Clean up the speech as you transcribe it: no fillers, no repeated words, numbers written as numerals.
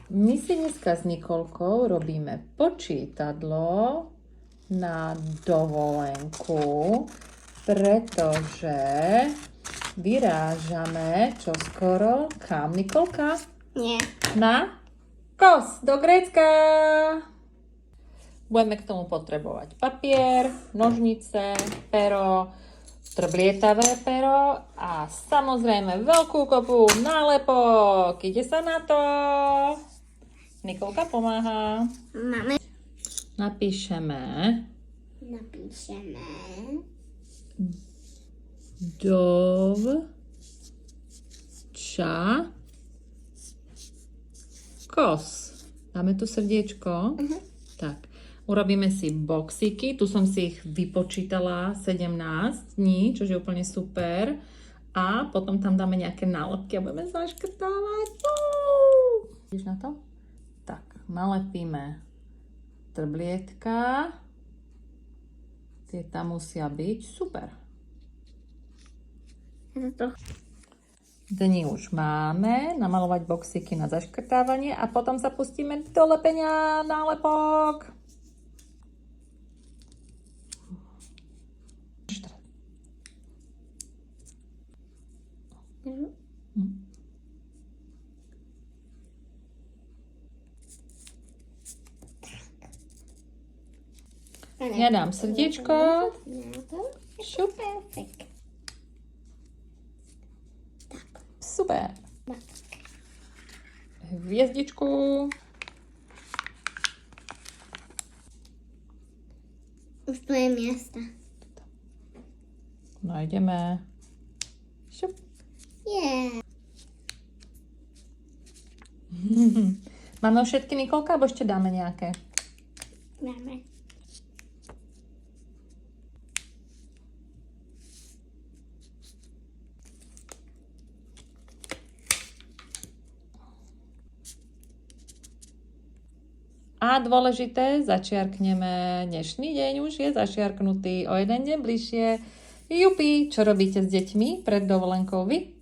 My si dneska s Nikolkou robíme počítadlo na dovolenku, pretože vyrážame čoskoro kam, Nikolka? Nie. Na Kos, do Grécka. Budeme k tomu potrebovať papier, nožnice, pero, trblietavé pero a samozrejme veľkú kopu nálepok. Ide sa na to. Nikolka pomáha. Máme. Napíšeme Kos. Dáme tu srdiečko. Tak. Urobíme si boxíky, tu som si ich vypočítala 17 dní, čo je úplne super. A potom tam dáme nejaké nálepky a budeme zaškrtávať. Vidíš na to? Tak, nalepíme trblietka. Tie tam musia byť. Super. Dni už máme, namalovať boxíky na zaškrtávanie a potom sa pustíme do lepenia nálepok. Ja dám srdiečko. Šup. Super. Hviezdičku. Už to je miesta. No ideme. Šup. Yeah. Máme už všetky, Nikolka, alebo ešte dáme nejaké? Máme. A dôležité, začiarkneme dnešný deň, už je začiarknutý o jeden deň bližšie. Jupi, čo robíte s deťmi pred dovolenkou vy?